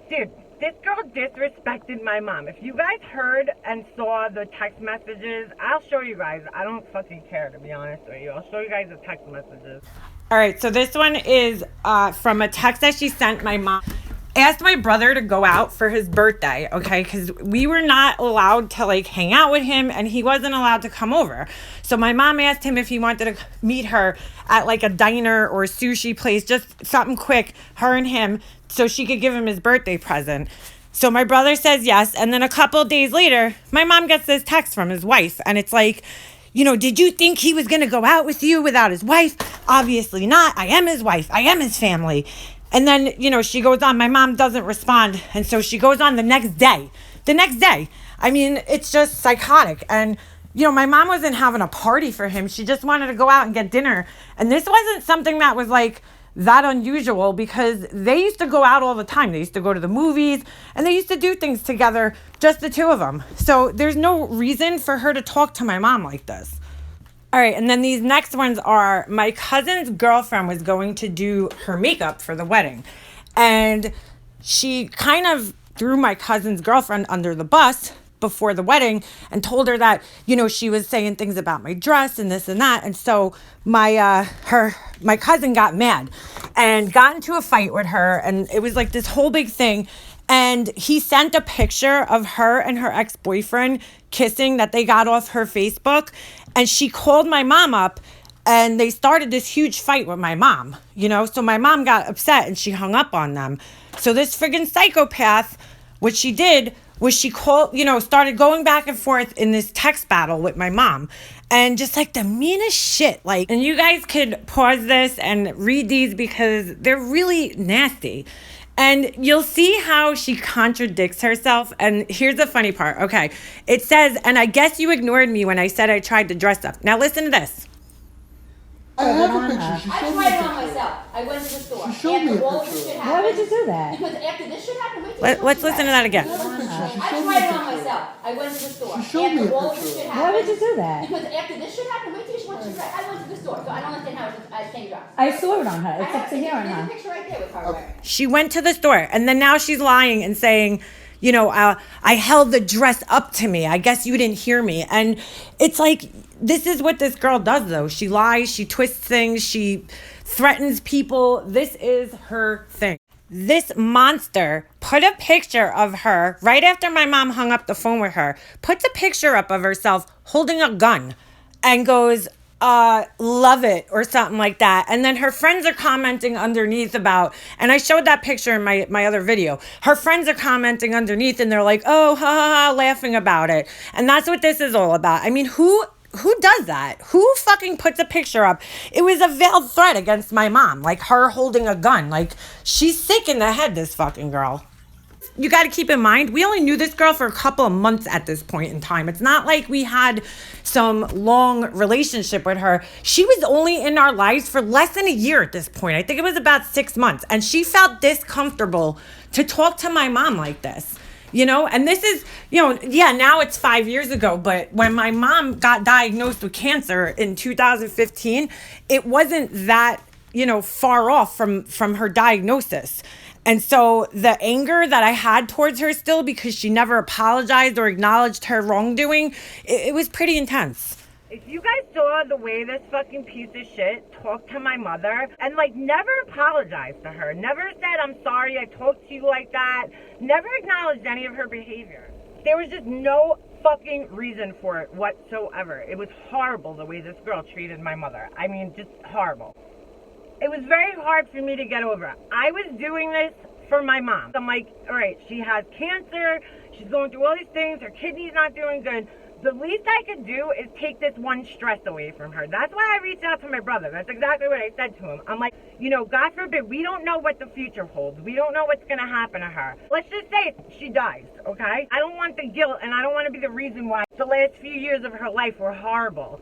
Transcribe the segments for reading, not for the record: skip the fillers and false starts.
Dude, this girl disrespected my mom. If you guys heard and saw the text messages, I'll show you guys. I don't fucking care, to be honest with you. I'll show you guys the text messages. All right, so this one is from a text that she sent my mom. Asked my brother to go out for his birthday, okay? Because we were not allowed to, like, hang out with him, and he wasn't allowed to come over. So my mom asked him if he wanted to meet her at, like, a diner or a sushi place, just something quick, her and him, so she could give him his birthday present. So my brother says yes, and then a couple of days later, my mom gets this text from his wife, and it's like, you know, did you think he was going to go out with you without his wife? Obviously not. I am his wife. I am his family. And then, you know, she goes on. My mom doesn't respond. And so she goes on the next day. The next day. I mean, it's just psychotic. And, you know, my mom wasn't having a party for him. She just wanted to go out and get dinner. And this wasn't something that was like that unusual because they used to go out all the time. They used to go to the movies and they used to do things together, just the two of them. So there's no reason for her to talk to my mom like this. All right, and then these next ones are my cousin's girlfriend was going to do her makeup for the wedding. And she kind of threw my cousin's girlfriend under the bus before the wedding and told her that, you know, she was saying things about my dress and this and that. And so my cousin got mad and got into a fight with her. And it was like this whole big thing. And he sent a picture of her and her ex-boyfriend kissing that they got off her Facebook. And she called my mom up and they started this huge fight with my mom, you know? So my mom got upset and she hung up on them. So this friggin' psychopath, what she did was she called, you know, started going back and forth in this text battle with my mom. And just like the meanest shit. Like, and you guys could pause this and read these because they're really nasty. And you'll see how she contradicts herself. And here's the funny part. Okay. It says, and I guess you ignored me when I said I tried to dress up. Now listen to this. I have a picture. She I showed me tried a it on picture. myself. I went to the store. She showed me a all this picture. shit Why happened, would you do that? because after this shit happened, Let's listen to that again. I have a picture. She I showed me tried a it on picture. myself. I went to the store. She showed me a After all this picture. shit Why happened, would you do that? because after this shit happened, wait till she went to the I went to the store. So I don't understand how I changed dress. I saw it on her. It's up to here on There's a her. picture right there with her wearing. She went to the store and then now she's lying and saying, you know, I held the dress up to me. I guess you didn't hear me. And it's like, this is what this girl does though. She lies, she twists things, she threatens people. This is her thing. This monster put a picture of her right after my mom hung up the phone with her, puts a picture up of herself holding a gun and goes, love it or something like that. And then her friends are commenting underneath about, and I showed that picture in my other video. Her friends are commenting underneath and they're like, oh, ha ha ha, laughing about it. And that's what this is all about. I mean, who does that? Who fucking puts a picture up? It was a veiled threat against my mom, like her holding a gun. Like, she's sick in the head, this fucking girl. You got to keep in mind, we only knew this girl for a couple of months at this point in time. It's not like we had some long relationship with her. She was only in our lives for less than a year at this point. I think it was about 6 months. And she felt this comfortable to talk to my mom like this. You know, and this is, you know, yeah, now it's 5 years ago, but when my mom got diagnosed with cancer in 2015, it wasn't that, you know, far off from her diagnosis. And so the anger that I had towards her still, because she never apologized or acknowledged her wrongdoing, it was pretty intense. If you guys saw the way this fucking piece of shit talked to my mother and like never apologized to her, never said, I'm sorry I talked to you like that, never acknowledged any of her behavior. There was just no fucking reason for it whatsoever. It was horrible the way this girl treated my mother. I mean, just horrible. It was very hard for me to get over. I was doing this for my mom. I'm like, all right, she has cancer, she's going through all these things, her kidney's not doing good. The least I could do is take this one stress away from her. That's why I reached out to my brother. That's exactly what I said to him. I'm like, you know, God forbid, we don't know what the future holds. We don't know what's going to happen to her. Let's just say she dies, okay? I don't want the guilt, and I don't want to be the reason why the last few years of her life were horrible.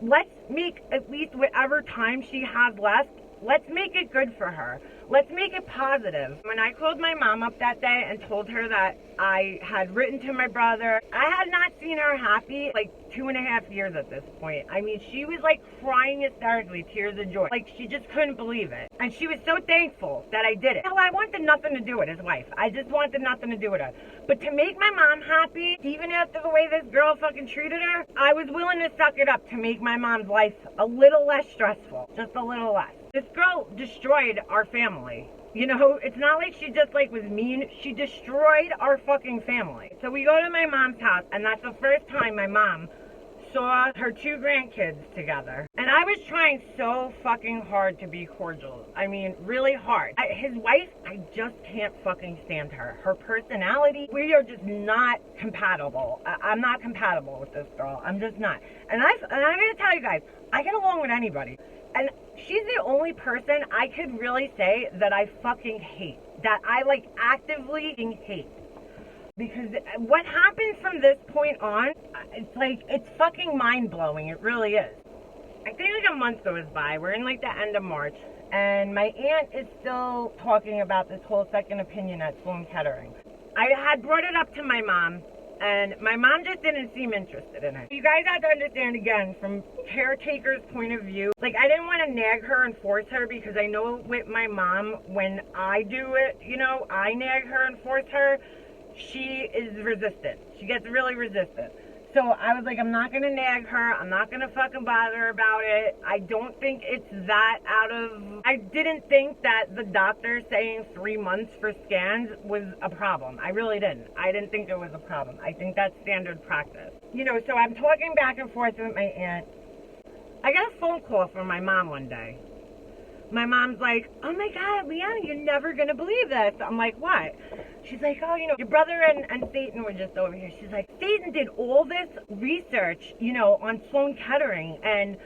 Let's make at least whatever time she has left Let's make it good for her. Let's make it positive. When I called my mom up that day and told her that I had written to my brother, I had not seen her happy like 2.5 years at this point. I mean, she was like crying hysterically, tears of joy. Like, she just couldn't believe it. And she was so thankful that I did it. No, I wanted nothing to do with his wife. I just wanted nothing to do with her. But to make my mom happy, even after the way this girl fucking treated her, I was willing to suck it up to make my mom's life a little less stressful. Just a little less. This girl destroyed our family. You know, it's not like she just like was mean. She destroyed our fucking family. So we go to my mom's house, and that's the first time my mom saw her 2 grandkids together. And I was trying so fucking hard to be cordial. I mean, really hard. His wife, I just can't fucking stand her. Her personality, we are just not compatible. I'm not compatible with this girl. I'm just not. And I'm gonna tell you guys, I get along with anybody. And she's the only person I could really say that I fucking hate. That I like actively hate. Because what happens from this point on, it's fucking mind-blowing. It really is. I think like a month goes by. We're in like the end of March. And my aunt is still talking about this whole second opinion at Sloan Kettering. I had brought it up to my mom. And my mom just didn't seem interested in it. You guys have to understand, again, from caretaker's point of view, like, I didn't want to nag her and force her, because I know with my mom, when I do it, you know, I nag her and force her, she is resistant. She gets really resistant. So I was like, I'm not going to nag her. I'm not going to fucking bother her about it. I don't think it's that out of... I didn't think that the doctor saying 3 months for scans was a problem. I really didn't. I didn't think it was a problem. I think that's standard practice. You know, so I'm talking back and forth with my aunt. I got a phone call from my mom one day. My mom's like, oh my God, Leanna, you're never going to believe this. I'm like, what? She's like, oh, you know, your brother and Satan were just over here. She's like, Satan did all this research, you know, on Sloan Kettering, and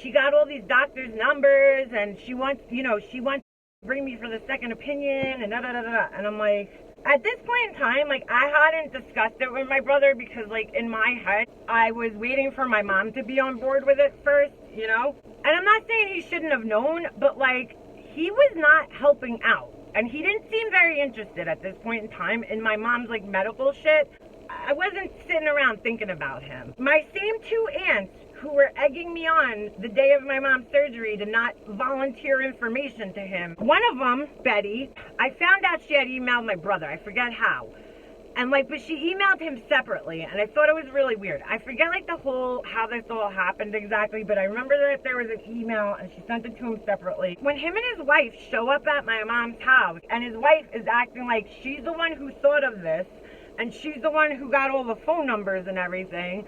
she got all these doctors' numbers, and she wants to bring me for the second opinion, and da-da-da-da. And I'm like, at this point in time, like, I hadn't discussed it with my brother because, like, in my head, I was waiting for my mom to be on board with it first, you know? And I'm not saying he shouldn't have known, but, like, he was not helping out. And he didn't seem very interested at this point in time in my mom's, like, medical shit. I wasn't sitting around thinking about him. My same 2 aunts who were egging me on the day of my mom's surgery to not volunteer information to him. One of them, Betty, I found out she had emailed my brother. I forget how. And like, but she emailed him separately, and I thought it was really weird. I forget like the whole, how this all happened exactly, but I remember that there was an email and she sent it to him separately. When him and his wife show up at my mom's house, and his wife is acting like she's the one who thought of this, and she's the one who got all the phone numbers and everything,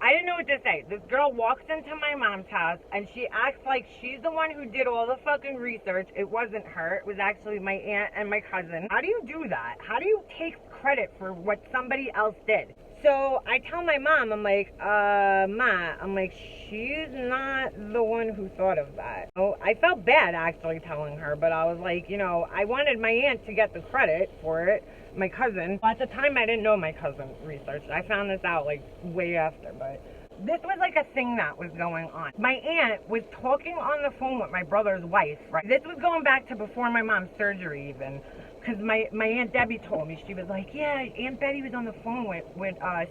I didn't know what to say. This girl walks into my mom's house and she acts like she's the one who did all the fucking research. It wasn't her. It was actually my aunt and my cousin. How do you do that? How do you take credit for what somebody else did? So I tell my mom, I'm like, Ma, I'm like, she's not the one who thought of that. Oh, I felt bad actually telling her, but I was like, you know, I wanted my aunt to get the credit for it. My cousin. At the time, I didn't know my cousin researched. I found this out like way after, but this was like a thing that was going on. My aunt was talking on the phone with my brother's wife, right? This was going back to before my mom's surgery even, because my Aunt Debbie told me. She was like, yeah, Aunt Betty was on the phone with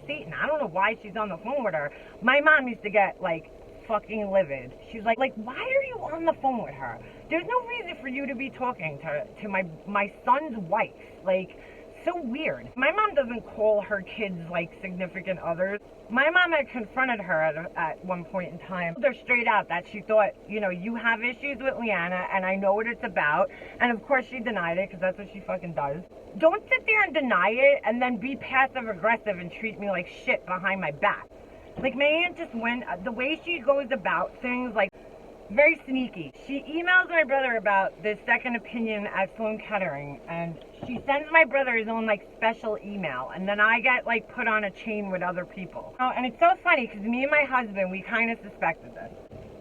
Satan. I don't know why she's on the phone with her. My mom used to get like fucking livid. She's like, why are you on the phone with her? There's no reason for you to be talking to my son's wife. Like, so weird. My mom doesn't call her kids like significant others. My mom had confronted her at one point in time. They're straight out that she thought, you know, you have issues with Leanna and I know what it's about. And of course she denied it because that's what she fucking does. Don't sit there and deny it and then be passive aggressive and treat me like shit behind my back. Like, my aunt just went, the way she goes about things, like, very sneaky. She emails my brother about this second opinion at Sloan Kettering, and she sends my brother his own, like, special email, and then I get, like, put on a chain with other people. Oh, and it's so funny, because me and my husband, we kind of suspected this.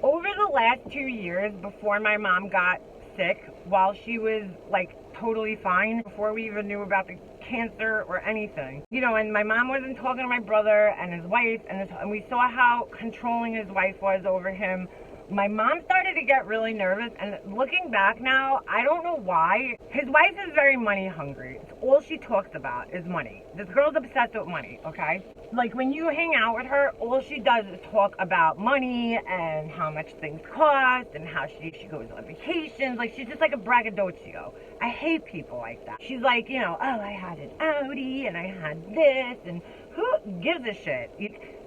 Over the last 2 years, before my mom got sick, while she was, like, totally fine, before we even knew about the cancer or anything, you know, and my mom wasn't talking to my brother and his wife, and we saw how controlling his wife was over him. My mom started to get really nervous, and looking back now, I don't know why. His wife is very money hungry. It's all she talks about is money. This girl's obsessed with money, okay? Like, when you hang out with her, all she does is talk about money and how much things cost and how she goes on vacations. Like, she's just like a braggadocio. I hate people like that. She's like, you know, oh, I had an Audi and I had this, and who gives a shit?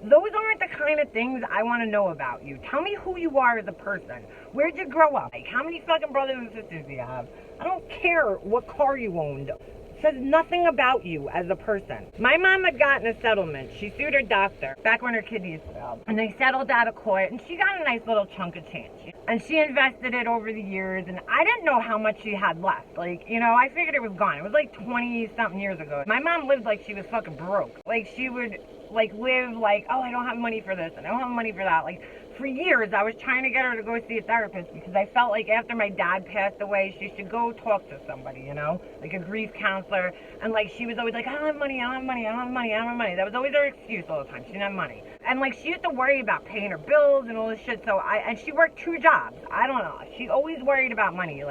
Those aren't the kind of things I want to know about you. Tell me who you are as a person. Where'd you grow up? Like, how many fucking brothers and sisters do you have? I don't care what car you owned. It says nothing about you as a person. My mom had gotten a settlement. She sued her doctor back when her kidneys failed. And they settled out of court, and she got a nice little chunk of change. And she invested it over the years, and I didn't know how much she had left. Like, you know, I figured it was gone. It was like 20-something years ago. My mom lived like she was fucking broke. Like, she would like live like, oh, I don't have money for this and I don't have money for that. Like, for years I was trying to get her to go see a therapist because I felt like after my dad passed away she should go talk to somebody, you know, like a grief counselor. And like, she was always like, I don't have money, I don't have money, I don't have money, I don't have money. That was always her excuse all the time. She didn't have money. And like, she used to worry about paying her bills and all this shit. So and she worked 2 jobs. I don't know, she always worried about money,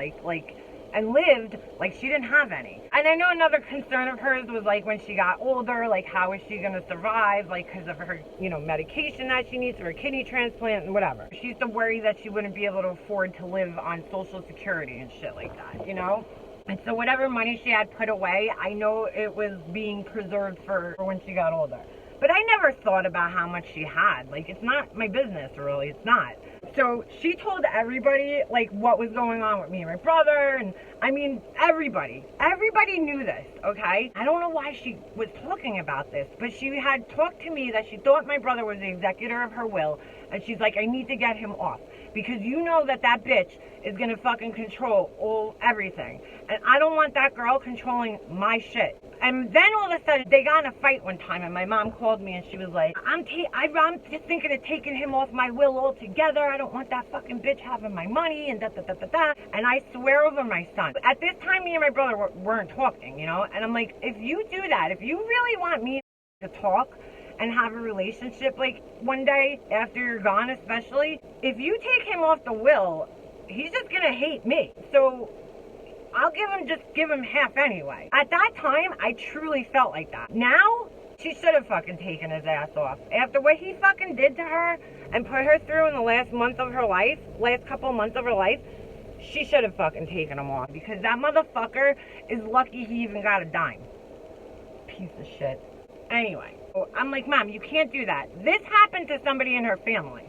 and lived like she didn't have any. And I know another concern of hers was like when she got older, like how is she gonna survive, like because of her, you know, medication that she needs for her kidney transplant and whatever. She used to worry that she wouldn't be able to afford to live on Social Security and shit like that, you know? And so whatever money she had put away, I know it was being preserved for when she got older. But I never thought about how much she had. Like, it's not my business, really. It's not. So she told everybody, like, what was going on with me and my brother. And, I mean, everybody. Everybody knew this, okay? I don't know why she was talking about this, but she had talked to me that she thought my brother was the executor of her will. And she's like, I need to get him off. Because you know that bitch is going to fucking control everything. And I don't want that girl controlling my shit. And then all of a sudden, they got in a fight one time, and my mom called me, and she was like, I'm just thinking of taking him off my will altogether. I don't want that fucking bitch having my money, and da-da-da-da-da. And I swear over my son. At this time, me and my brother weren't talking, you know? And I'm like, if you do that, if you really want me to talk and have a relationship, like, one day after you're gone especially, if you take him off the will, he's just gonna hate me. So I'll give him half anyway. At that time, I truly felt like that. Now, she should have fucking taken his ass off. After what he fucking did to her and put her through in the last couple of months of her life, she should have fucking taken him off. Because that motherfucker is lucky he even got a dime. Piece of shit. Anyway, I'm like, Mom, you can't do that. This happened to somebody in her family.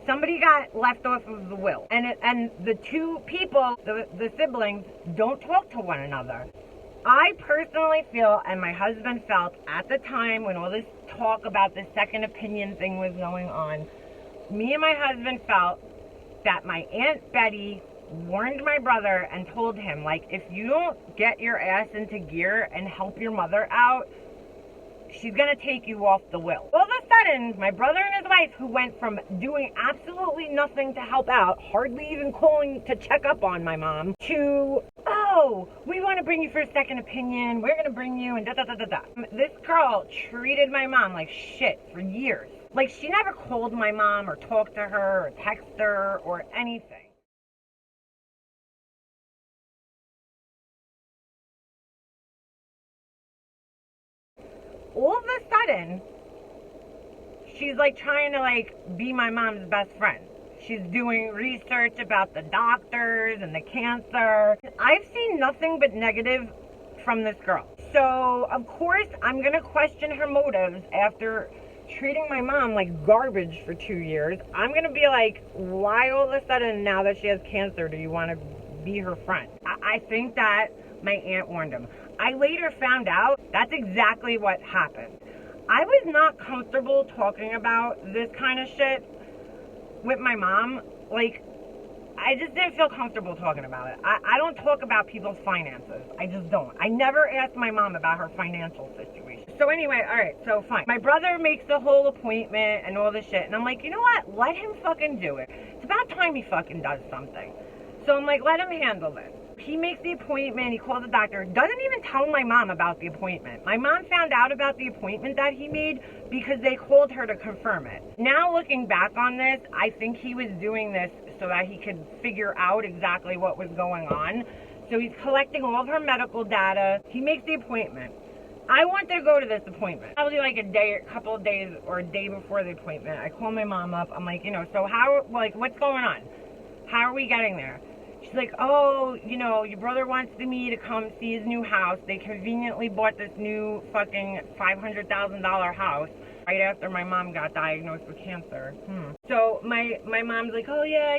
Somebody got left off of the will. And the 2 people, the siblings, don't talk to one another. I personally feel, and my husband felt, at the time when all this talk about the second opinion thing was going on, me and my husband felt that my Aunt Betty warned my brother and told him, like, if you don't get your ass into gear and help your mother out, she's going to take you off the will. All of a sudden, my brother and his wife, who went from doing absolutely nothing to help out, hardly even calling to check up on my mom, to, oh, we want to bring you for a second opinion, we're going to bring you, and da-da-da-da-da. This girl treated my mom like shit for years. Like, she never called my mom or talked to her or texted her or anything. All of a sudden, she's like trying to like be my mom's best friend. She's doing research about the doctors and the cancer. I've seen nothing but negative from this girl. So, of course, I'm going to question her motives after treating my mom like garbage for 2 years. I'm going to be like, why all of a sudden, now that she has cancer, do you want to be her friend? I think that my aunt warned him. I later found out that's exactly what happened. I was not comfortable talking about this kind of shit with my mom. Like, I just didn't feel comfortable talking about it. I don't talk about people's finances. I just don't. I never asked my mom about her financial situation. So anyway, alright, so fine. My brother makes the whole appointment and all this shit. And I'm like, you know what? Let him fucking do it. It's about time he fucking does something. So I'm like, let him handle this. he makes the appointment, he calls the doctor, doesn't even tell my mom about the appointment. My mom found out about the appointment that he made because they called her to confirm it. Now looking back on this, I think he was doing this so that he could figure out exactly what was going on. So he's collecting all of her medical data. He makes the appointment. I wanted to go to this appointment. Probably like a couple of days or a day before the appointment. I call my mom up. I'm like, so what's going on? How are we getting there? She's like, oh, your brother wants me to come see his new house. They conveniently bought this new fucking $500,000 house right after my mom got diagnosed with cancer. So my mom's like, oh yeah,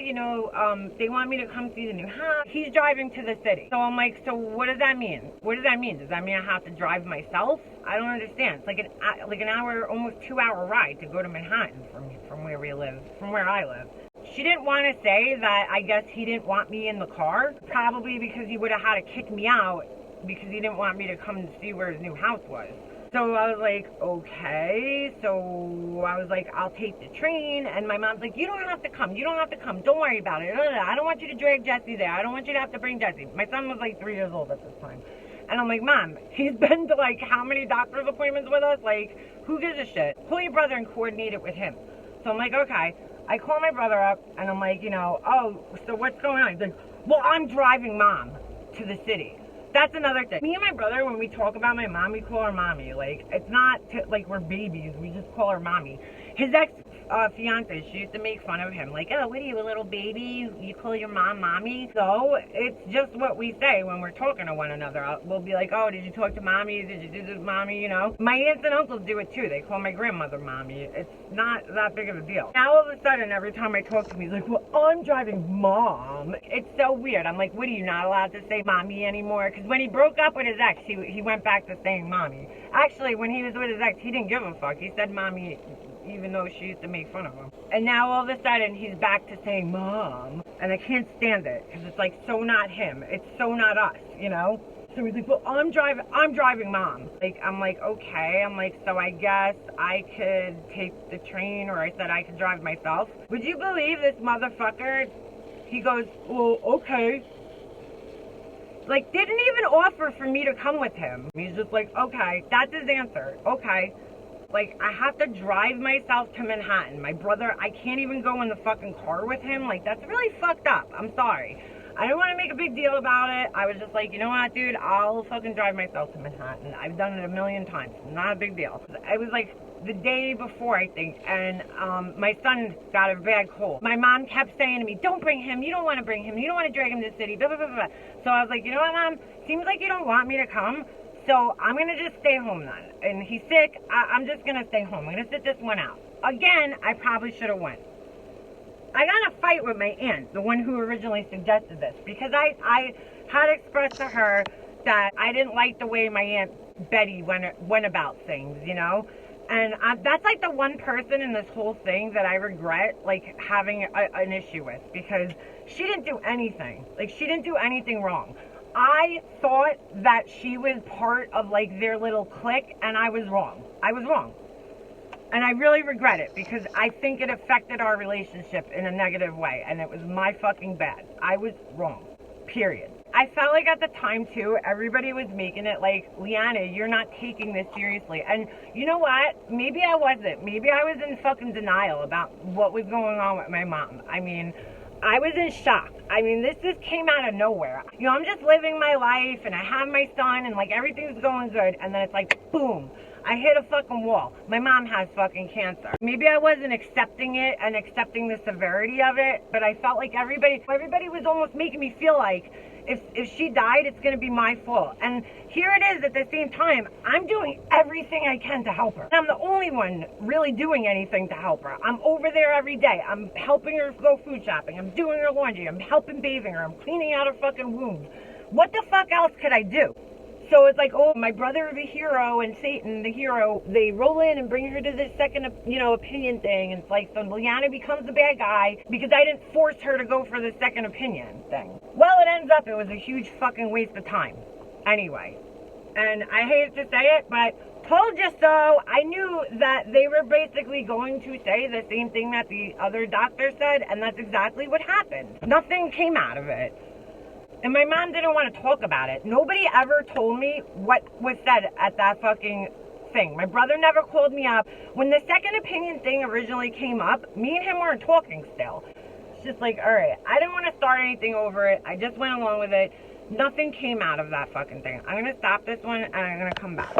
they want me to come see the new house. He's driving to the city. So I'm like, so what does that mean? What does that mean? Does that mean I have to drive myself? I don't understand. It's like an hour, almost 2-hour ride to go to Manhattan from where I live. She didn't want to say that I guess he didn't want me in the car, probably because he would have had to kick me out because he didn't want me to come and see where his new house was. So I was like, okay. So I was like, I'll take the train. And my mom's like, you don't have to come. Don't worry about it. I don't want you to drag Jesse there. I don't want you to have to bring Jesse. My son was like 3 years old at this time. And I'm like, Mom, he's been to like how many doctor's appointments with us? Like, who gives a shit? Call your brother and coordinate it with him. So I'm like, okay. I call my brother up and I'm like, oh, so what's going on? He's like, well, I'm driving Mom to the city. That's another thing. Me and my brother, when we talk about my mom, we call her mommy. Like, it's not like we're babies. We just call her mommy. His ex-fiance, she used to make fun of him. Like, oh, what are you, a little baby? You call your mom mommy? So it's just what we say when we're talking to one another. We'll be like, oh, did you talk to mommy? Did you do this, mommy? My aunts and uncles do it too. They call my grandmother mommy. It's not that big of a deal. Now all of a sudden, every time I talk to him, he's like, well, I'm driving Mom. It's so weird. I'm like, what, are you not allowed to say mommy anymore? Because when he broke up with his ex, he went back to saying mommy. Actually, when he was with his ex, he didn't give a fuck. He said mommy, even though she used to make fun of him. And now all of a sudden, he's back to saying Mom. And I can't stand it, because it's like so not him. It's so not us, So he's like, well, I'm driving Mom. Like, I'm like, okay. I'm like, so I guess I could take the train, or I said I could drive myself. Would you believe this motherfucker? He goes, well, okay. Like, didn't even offer for me to come with him. He's just like, okay, that's his answer. Okay. Like, I have to drive myself to Manhattan. My brother, I can't even go in the fucking car with him. Like, that's really fucked up. I'm sorry. I didn't want to make a big deal about it. I was just like, you know what, dude? I'll fucking drive myself to Manhattan. I've done it a million times. Not a big deal. It was like the day before, I think, and my son got a bad cold. My mom kept saying to me, don't bring him. You don't want to bring him. You don't want to drag him to the city. Blah, blah, blah, blah. So I was like, you know what, Mom? Seems like you don't want me to come. So I'm going to just stay home then. And he's sick. I'm just going to stay home. I'm going to sit this one out. Again, I probably should have went. I got in a fight with my aunt, the one who originally suggested this, because I had expressed to her that I didn't like the way my Aunt Betty went about things, And that's like the one person in this whole thing that I regret, like, having an issue with, because she didn't do anything. Like, she didn't do anything wrong. I thought that she was part of, like, their little clique, and I was wrong. And I really regret it, because I think it affected our relationship in a negative way, and it was my fucking bad. I was wrong. Period. I felt like at the time, too, everybody was making it like, Leanna, you're not taking this seriously. And you know what? Maybe I wasn't. Maybe I was in fucking denial about what was going on with my mom. I mean, I was in shock. I mean, this just came out of nowhere. I'm just living my life, and I have my son, and, like, everything's going good, and then it's like, boom. I hit a fucking wall. My mom has fucking cancer. Maybe I wasn't accepting it and accepting the severity of it, but I felt like everybody was almost making me feel like if she died, it's going to be my fault. And here it is at the same time. I'm doing everything I can to help her. And I'm the only one really doing anything to help her. I'm over there every day. I'm helping her go food shopping. I'm doing her laundry. I'm helping bathing her. I'm cleaning out her fucking wound. What the fuck else could I do? So it's like, oh, my brother the hero and Satan the hero, they roll in and bring her to this second, opinion thing. And it's like, so Liana becomes the bad guy because I didn't force her to go for the second opinion thing. Well, it ends up, it was a huge fucking waste of time. Anyway. And I hate to say it, but told you so. I knew that they were basically going to say the same thing that the other doctor said, and that's exactly what happened. Nothing came out of it. And my mom didn't want to talk about it. Nobody ever told me what was said at that fucking thing. My brother never called me up. When the second opinion thing originally came up, me and him weren't talking still. It's just like, alright, I didn't want to start anything over it. I just went along with it. Nothing came out of that fucking thing. I'm going to stop this one and I'm going to come back.